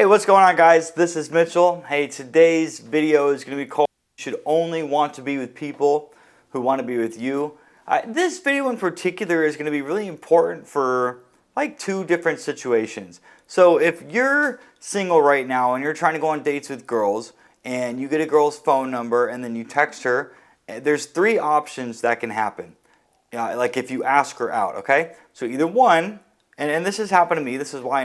Hey, what's going on, guys? This is Mitchell. Hey, today's video is going to be called "You Should Only Want to Be with People Who Want to Be with You." This video in particular is going to be really important for like two different situations. So if you're single right now and you're trying to go on dates with girls and you get a girl's phone number and then you text her, there's three options that can happen. Like if you ask her out, okay? So either one, and this has happened to me. This is why I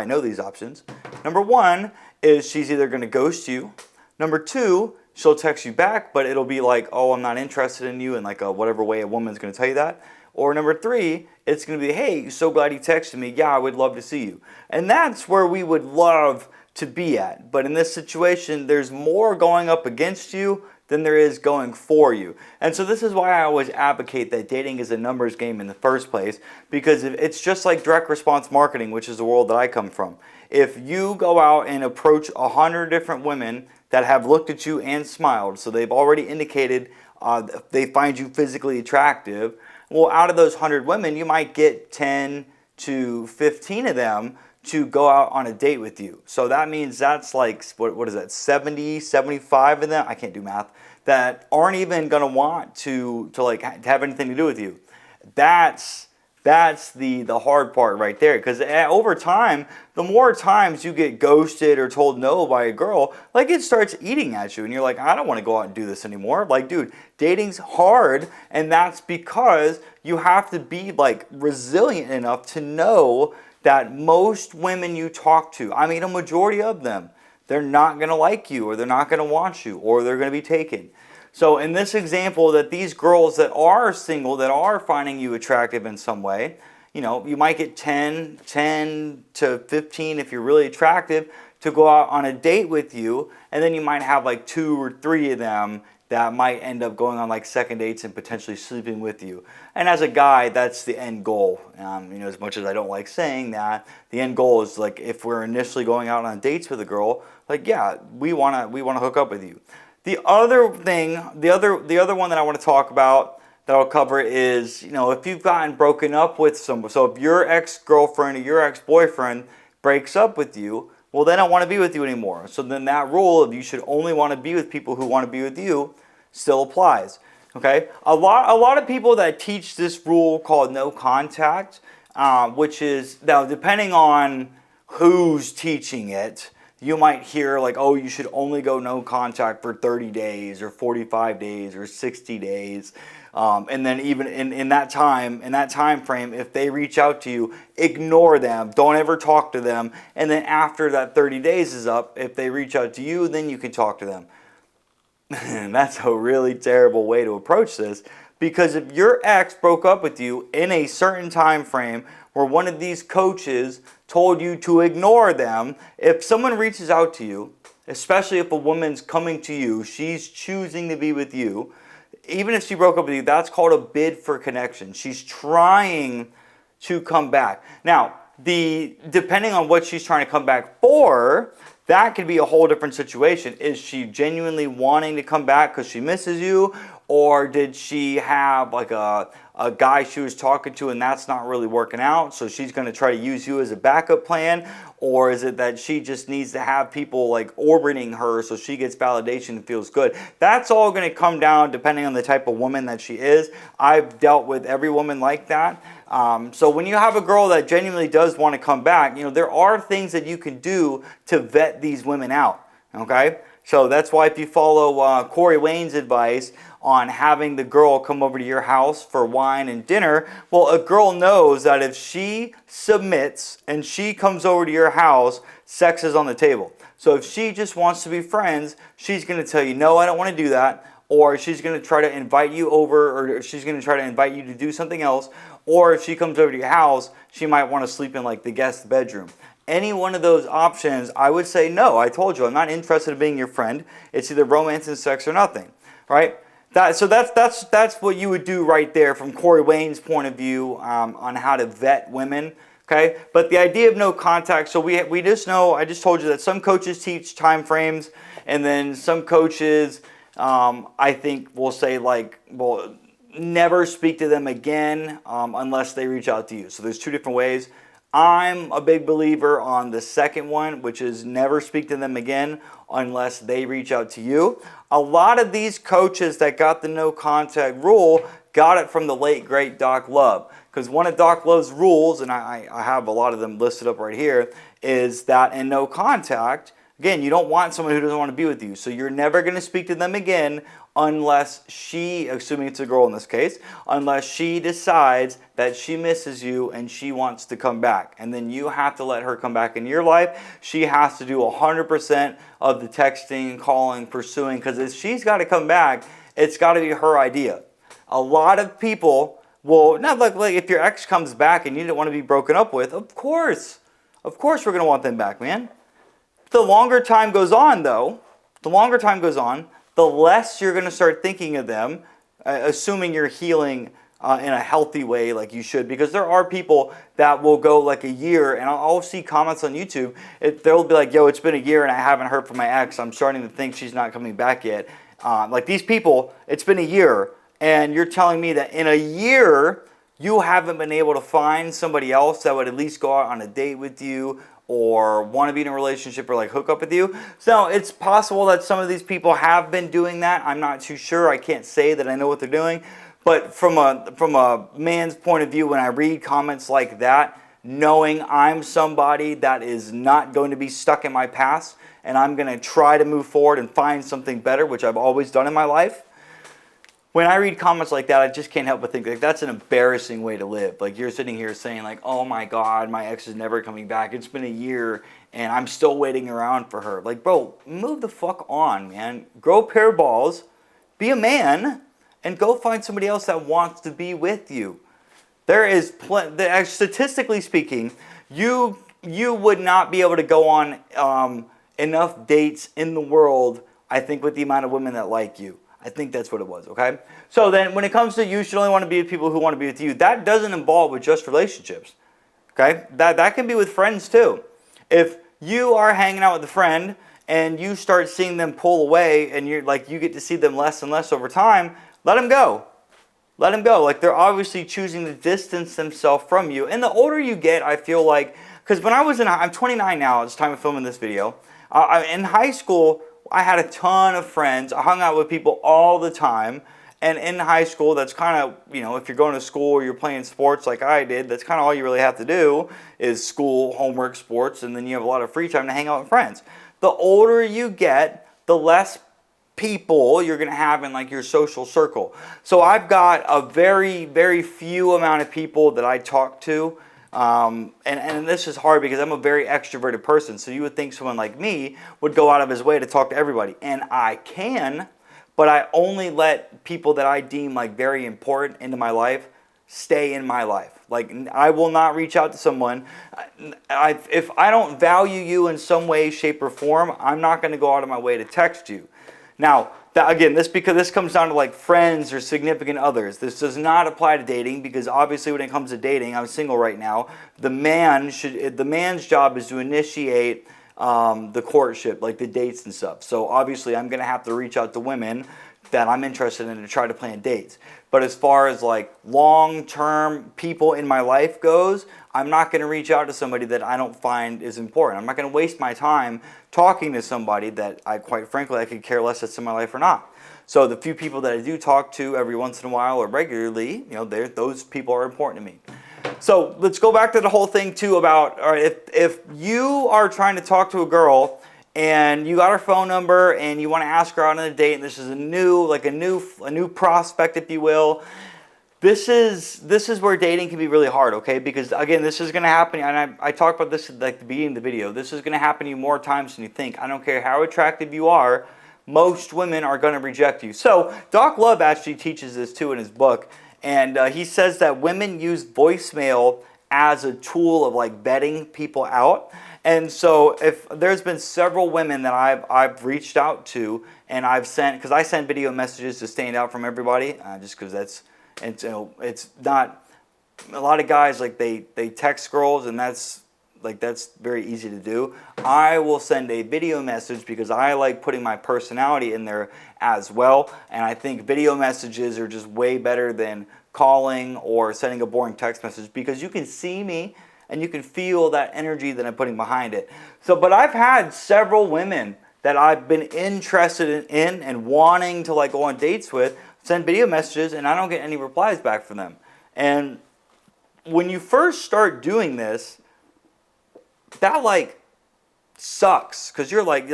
know these options. Number one is she's either going to ghost you. Number two, she'll text you back, but it'll be like, "Oh, I'm not interested in you," in like a whatever way a woman's going to tell you that. Or number three, it's going to be, "Hey, so glad you texted me. Yeah, I would love to see you." And that's where we would love to be at. But in this situation, there's more going up against you than there is going for you. And so this is why I always advocate that dating is a numbers game in the first place, because it's just like direct response marketing, which is the world that I come from. If you go out and approach 100 different women that have looked at you and smiled, so they've already indicated they find you physically attractive, well, out of those 100 women, you might get 10 to 15 of them to go out on a date with you. So that means that's like, what is that, 70, 75 of them, I can't do math, that aren't even going to want to have anything to do with you. That's the hard part right there, because over time, the more times you get ghosted or told no by a girl, like it starts eating at you and you're like, I don't want to go out and do this anymore. Like, dude, dating's hard, and that's because you have to be like resilient enough to know that most women you talk to, I mean a majority of them, they're not going to like you, or they're not going to want you, or they're going to be taken. So in this example, that these girls that are single, that are finding you attractive in some way, you know, you might get 10 to 15 if you're really attractive to go out on a date with you, and then you might have like 2 or 3 of them that might end up going on like second dates and potentially sleeping with you. And as a guy, that's the end goal. You know, as much as I don't like saying that, the end goal is like, if we're initially going out on dates with a girl, like, yeah, we wanna hook up with you. The other thing, the other one that I want to talk about that I'll cover is, you know, if you've gotten broken up with someone. So if your ex-girlfriend or your ex-boyfriend breaks up with you, well, they don't want to be with you anymore. So then that rule of you should only want to be with people who want to be with you still applies. Okay, a lot of people that teach this rule called no contact, which is, now depending on who's teaching it, you might hear like, oh, you should only go no contact for 30 days or 45 days or 60 days. And then even in that time frame, if they reach out to you, ignore them. Don't ever talk to them. And then after that 30 days is up, if they reach out to you, then you can talk to them. And that's a really terrible way to approach this, because if your ex broke up with you in a certain time frame where one of these coaches told you to ignore them, if someone reaches out to you, especially if a woman's coming to you, she's choosing to be with you, even if she broke up with you, that's called a bid for connection. She's trying to come back. Now, depending on what she's trying to come back for, that could be a whole different situation. Is she genuinely wanting to come back because she misses you? Or did she have like a guy she was talking to and that's not really working out, so she's going to try to use you as a backup plan? Or is it that she just needs to have people like orbiting her so she gets validation and feels good? That's all going to come down depending on the type of woman that she is. I've dealt with every woman like that. So when you have a girl that genuinely does want to come back, you know, there are things that you can do to vet these women out, okay? So that's why if you follow Corey Wayne's advice on having the girl come over to your house for wine and dinner, well, a girl knows that if she submits and she comes over to your house, sex is on the table. So if she just wants to be friends, she's going to tell you, no, I don't want to do that. Or she's going to try to invite you over, or she's going to try to invite you to do something else. Or if she comes over to your house, she might want to sleep in like the guest bedroom. Any one of those options, I would say no. I told you, I'm not interested in being your friend. It's either romance and sex or nothing, right? So that's what you would do right there from Corey Wayne's point of view on how to vet women. Okay, but the idea of no contact. So we just know. I just told you that some coaches teach time frames, and then some coaches, I think, will say like, well, never speak to them again unless they reach out to you. So there's two different ways. I'm a big believer on the second one, which is never speak to them again unless they reach out to you. A lot of these coaches that got the no contact rule got it from the late great Doc Love. Because one of Doc Love's rules, and I have a lot of them listed up right here, is that in no contact, again, you don't want someone who doesn't want to be with you. So you're never going to speak to them again unless she, assuming it's a girl in this case, unless she decides that she misses you and she wants to come back. And then you have to let her come back in your life. She has to do 100% of the texting, calling, pursuing, because if she's got to come back, it's got to be her idea. A lot of people will, not like if your ex comes back and you didn't want to be broken up with, of course we're going to want them back, man. The longer time goes on, though, the less you're going to start thinking of them, assuming you're healing in a healthy way like you should. Because there are people that will go like a year, and I'll see comments on YouTube. They'll be like, yo, it's been a year and I haven't heard from my ex. I'm starting to think she's not coming back yet. Like these people, it's been a year, and you're telling me that in a year you haven't been able to find somebody else that would at least go out on a date with you or want to be in a relationship or like hook up with you. So it's possible that some of these people have been doing that. I'm not too sure. I can't say that I know what they're doing. But from a man's point of view, when I read comments like that, knowing I'm somebody that is not going to be stuck in my past and I'm going to try to move forward and find something better, which I've always done in my life, when I read comments like that, I just can't help but think like that's an embarrassing way to live. Like you're sitting here saying like, oh my God, my ex is never coming back. It's been a year and I'm still waiting around for her. Like, bro, move the fuck on, man. Grow a pair of balls, be a man, and go find somebody else that wants to be with you. There is statistically speaking, you would not be able to go on enough dates in the world, I think, with the amount of women that like you. I think that's what it was, okay? So then when it comes to you should only want to be with people who want to be with you, that doesn't involve with just relationships, okay? That can be with friends too. If you are hanging out with a friend and you start seeing them pull away and you get to see them less and less over time, let them go. Let them go. Like they're obviously choosing to distance themselves from you. And the older you get, I feel like, because when I'm 29 now, it's time of filming this video. In high school, I had a ton of friends. I hung out with people all the time. And in high school, that's kind of, if you're going to school or you're playing sports like I did, that's kind of all you really have to do is school, homework, sports, and then you have a lot of free time to hang out with friends. The older you get, the less people you're going to have in like your social circle. So I've got a very, very few amount of people that I talk to. And this is hard because I'm a very extroverted person. So you would think someone like me would go out of his way to talk to everybody. And I can, but I only let people that I deem like very important into my life stay in my life. Like I will not reach out to someone. If I don't value you in some way, shape, or form, I'm not going to go out of my way to text you. Now, because this comes down to like friends or significant others. This does not apply to dating because obviously when it comes to dating, I'm single right now. The man's job is to initiate the courtship, like the dates and stuff. So obviously I'm going to have to reach out to women that I'm interested in to try to plan dates. But as far as like long-term people in my life goes, I'm not going to reach out to somebody that I don't find is important. I'm not going to waste my time talking to somebody that I could care less if it's in my life or not. So the few people that I do talk to every once in a while or regularly, those people are important to me. So let's go back to the whole thing too about, all right, if you are trying to talk to a girl and you got her phone number and you want to ask her out on a date, and this is a new prospect, if you will. This is where dating can be really hard, okay? Because again, this is going to happen, and I talked about this at like the beginning of the video. This is going to happen to you more times than you think. I don't care how attractive you are, most women are going to reject you. So Doc Love actually teaches this too in his book, and he says that women use voicemail as a tool of like vetting people out. And so if there's been several women that I've reached out to and I've sent, because I send video messages to stand out from everybody, just because that's, and it's not, a lot of guys like they text girls and that's very easy to do. I will send a video message because I like putting my personality in there as well. And I think video messages are just way better than calling or sending a boring text message because you can see me and you can feel that energy that I'm putting behind it. So, but I've had several women that I've been interested in and wanting to like go on dates with send video messages, and I don't get any replies back from them. And when you first start doing this, that like sucks, because you're like,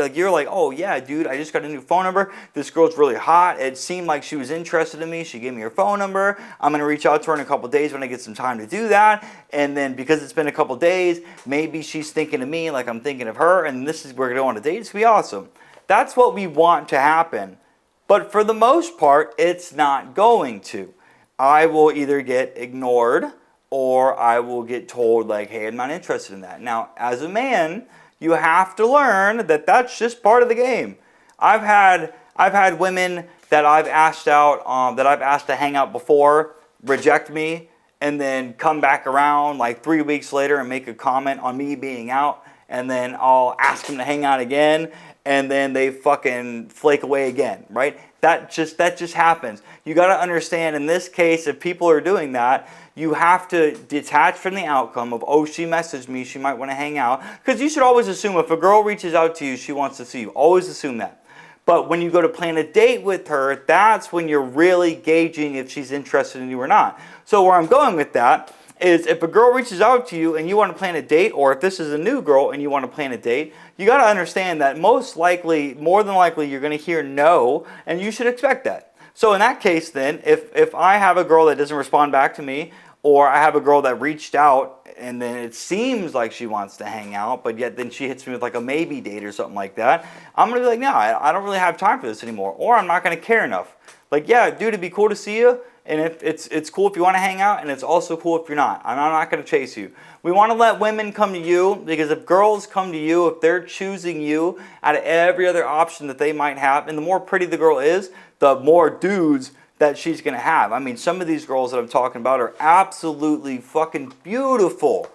oh yeah, dude, I just got a new phone number. This girl's really hot. It seemed like she was interested in me. She gave me her phone number. I'm gonna reach out to her in a couple days when I get some time to do that. And then because it's been a couple days, maybe she's thinking of me like I'm thinking of her, and this is we're gonna go on a date. It's gonna be awesome. That's what we want to happen. But for the most part, it's not going to. I will either get ignored or I will get told like, hey, I'm not interested in that. Now, as a man, you have to learn that that's just part of the game. I've had women that I've asked out, that I've asked to hang out before, reject me, and then come back around like 3 weeks later and make a comment on me being out, and then I'll ask them to hang out again, and then they fucking flake away again, right? That just happens. You got to understand, in this case, if people are doing that, you have to detach from the outcome of, oh, she messaged me, she might want to hang out. Because you should always assume if a girl reaches out to you, she wants to see you. Always assume that. But when you go to plan a date with her, that's when you're really gauging if she's interested in you or not. So where I'm going with that is, if a girl reaches out to you and you want to plan a date, or if this is a new girl and you want to plan a date, you got to understand that most likely, more than likely, you're going to hear no, and you should expect that. So in that case then, if I have a girl that doesn't respond back to me, or I have a girl that reached out and then it seems like she wants to hang out, but yet then she hits me with like a maybe date or something like that, I'm going to be like, no, I don't really have time for this anymore. Or I'm not going to care enough. Like, yeah, dude, it'd be cool to see you. And if it's cool if you want to hang out, and it's also cool if you're not. And I'm not going to chase you. We want to let women come to you, because if girls come to you, if they're choosing you out of every other option that they might have, and the more pretty the girl is, the more dudes that she's going to have. I mean, some of these girls that I'm talking about are absolutely fucking beautiful.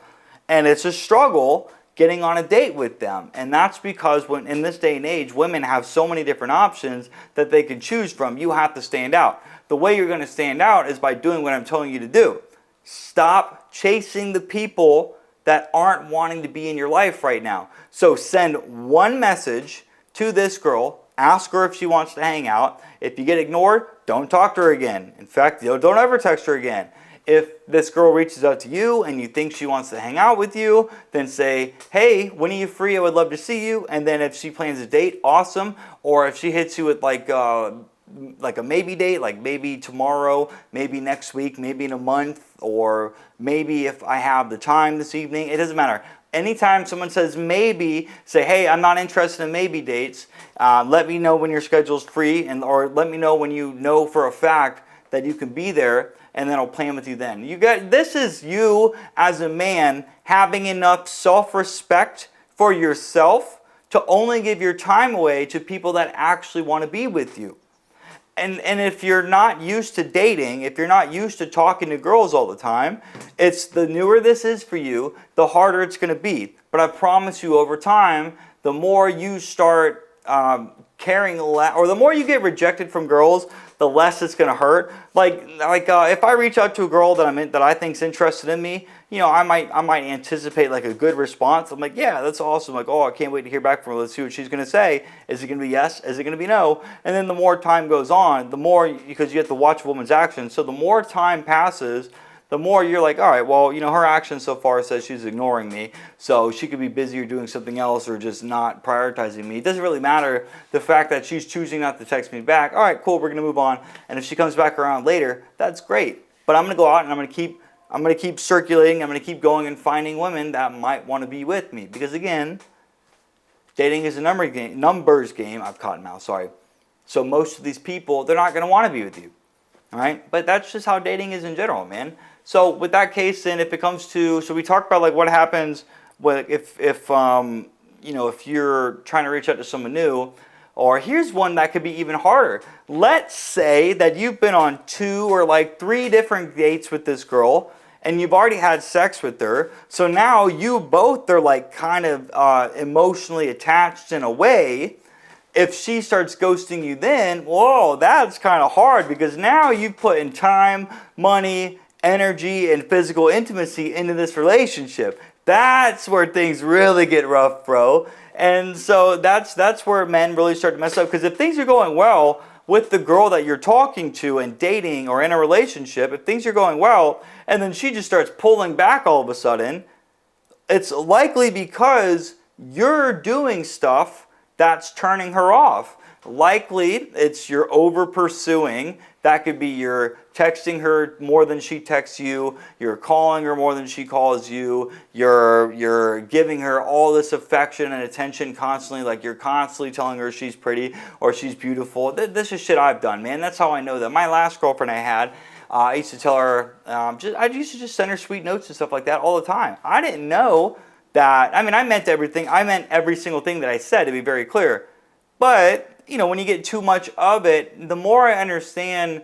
And it's a struggle getting on a date with them. And that's because when in this day and age, women have so many different options that they can choose from. You have to stand out. The way you're going to stand out is by doing what I'm telling you to do. Stop chasing the people that aren't wanting to be in your life right now. So send one message to this girl. Ask her if she wants to hang out. If you get ignored, don't talk to her again. In fact, don't ever text her again. If this girl reaches out to you and you think she wants to hang out with you, then say, hey, when are you free? I would love to see you. And then if she plans a date, awesome. Or if she hits you with like a maybe date, like maybe tomorrow, maybe next week, maybe in a month, or maybe if I have the time this evening, it doesn't matter. Anytime someone says maybe, say, hey, I'm not interested in maybe dates. Let me know when your schedule's free, or let me know when you know for a fact that you can be there, and then I'll plan with you then. This is you as a man having enough self-respect for yourself to only give your time away to people that actually want to be with you. And if you're not used to dating, if you're not used to talking to girls all the time, it's the newer this is for you, the harder it's going to be. But I promise you, over time, the more you start caring, or the more you get rejected from girls, the less it's going to hurt. Like if I reach out to a girl that I think's interested in me, you know, I might anticipate like a good response. I'm like, yeah, that's awesome. Like, oh, I can't wait to hear back from her. Let's see what she's going to say. Is it going to be yes? Is it going to be no? And then the more time goes on, the more, because you have to watch a woman's actions. So the more time passes, the more you're like, all right, well, you know, her action so far says she's ignoring me. So she could be busy or doing something else, or just not prioritizing me. It doesn't really matter. The fact that she's choosing not to text me back, all right, cool, we're going to move on. And if she comes back around later, that's great. But I'm going to go out and I'm going to keep circulating. I'm going to keep going and finding women that might want to be with me. Because again, dating is a numbers game. I've caught mouth, sorry. So most of these people, they're not going to want to be with you. All right? But that's just how dating is in general, man. So with that case, then, if it comes to, so we talked about like what happens if you know, if you're trying to reach out to someone new. Or here's one that could be even harder. Let's say that you've been on 2 or like 3 different dates with this girl, and you've already had sex with her. So now you both are like kind of emotionally attached in a way. If she starts ghosting you then, whoa, that's kind of hard, because now you've put in time, money, energy, and physical intimacy into this relationship. That's where things really get rough, bro. And so that's where men really start to mess up. Because if things are going well with the girl that you're talking to and dating or in a relationship, if things are going well, and then she just starts pulling back all of a sudden, it's likely because you're doing stuff that's turning her off. Likely it's you're over pursuing. That could be you're texting her more than she texts you, you're calling her more than she calls you, you're giving her all this affection and attention constantly, like you're constantly telling her she's pretty or she's beautiful. This is shit I've done, man. That's how I know that. My last girlfriend I had, I used to tell her, I used to just send her sweet notes and stuff like that all the time. I didn't know that, I mean, I meant everything. I meant every single thing that I said, to be very clear. But, you know, when you get too much of it, the more I understand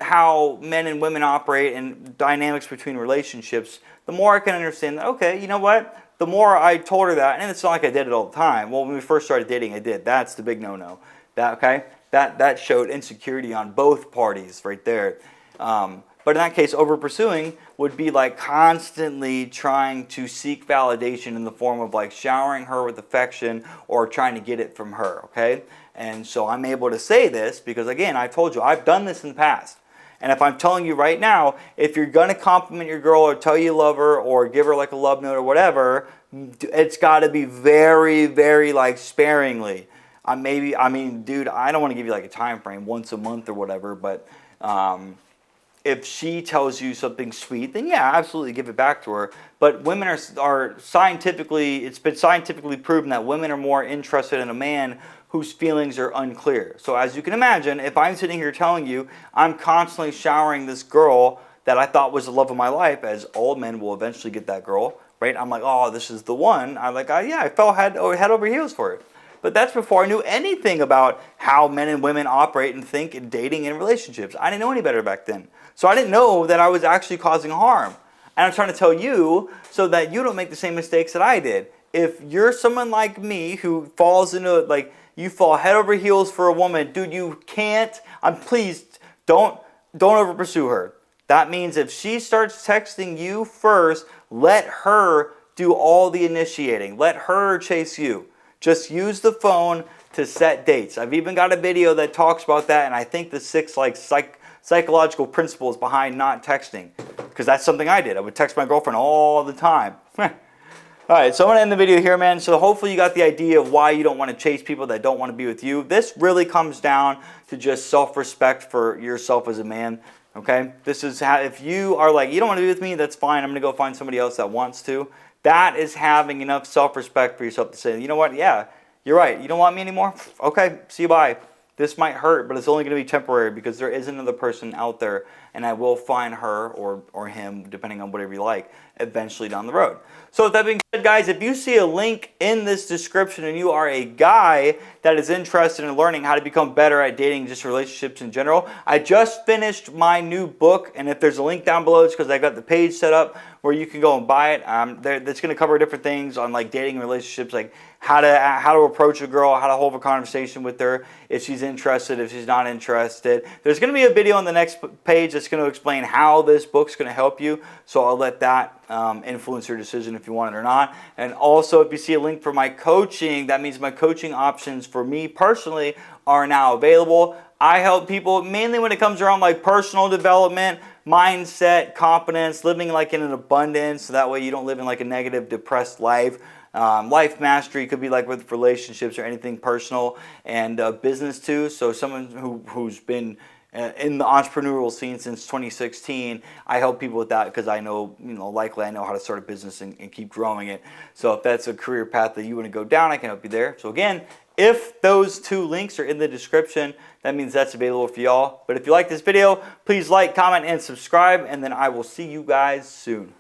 how men and women operate and dynamics between relationships, the more I can understand that, okay, you know what? The more I told her that, and it's not like I did it all the time. Well, when we first started dating, I did. That's the big no-no. That showed insecurity on both parties right there. But in that case, over pursuing would be like constantly trying to seek validation in the form of like showering her with affection or trying to get it from her, okay? And so I'm able to say this because, again, I told you, I've done this in the past. And if I'm telling you right now, if you're going to compliment your girl or tell you love her or give her like a love note or whatever, it's got to be very, very like sparingly. I mean, dude, I don't want to give you like a time frame, once a month or whatever, but if she tells you something sweet, then yeah, absolutely give it back to her. But women are scientifically, it's been scientifically proven that women are more interested in a man whose feelings are unclear. So as you can imagine, if I'm sitting here telling you I'm constantly showering this girl that I thought was the love of my life, as all men will eventually get that girl, right? I'm like, oh, this is the one. I'm like, yeah, I fell head over heels for it. But that's before I knew anything about how men and women operate and think in dating and relationships. I didn't know any better back then. So I didn't know that I was actually causing harm. And I'm trying to tell you so that you don't make the same mistakes that I did. If you're someone like me who falls into, like, you fall head over heels for a woman, dude, you can't, please, don't over pursue her. That means if she starts texting you first, let her do all the initiating. Let her chase you. Just use the phone to set dates. I've even got a video that talks about that, and I think the 6 like psychological principles behind not texting, because that's something I did. I would text my girlfriend all the time. All right, so I'm going to end the video here, man. So hopefully you got the idea of why you don't want to chase people that don't want to be with you. This really comes down to just self-respect for yourself as a man, okay? This is how, if you are like, you don't want to be with me, that's fine. I'm going to go find somebody else that wants to. That is having enough self-respect for yourself to say, you know what, yeah, you're right. You don't want me anymore? Okay, see you, bye. This might hurt, but it's only going to be temporary because there is another person out there, and I will find her or him, depending on whatever you like, eventually down the road. So with that being said, guys, if you see a link in this description and you are a guy that is interested in learning how to become better at dating, just relationships in general, I just finished my new book, and if there's a link down below, it's because I got the page set up where you can go and buy it. That's going to cover different things on like dating relationships, like how to approach a girl, how to hold a conversation with her, if she's interested, if she's not interested. There's going to be a video on the next page that's going to explain how this book's going to help you, so I'll let that influence your decision if you want it or not. And also, if you see a link for my coaching, that means my coaching options for me personally are now available. I help people mainly when it comes around like personal development, mindset, confidence, living like in an abundance, so that way you don't live in like a negative, depressed life. Life mastery could be like with relationships or anything personal, and business too. So someone who's been in the entrepreneurial scene since 2016, I help people with that because I know, likely I know how to start a business and keep growing it. So if that's a career path that you want to go down, I can help you there. So again, if those 2 links are in the description, that means that's available for y'all. But if you like this video, please like, comment, and subscribe, and then I will see you guys soon.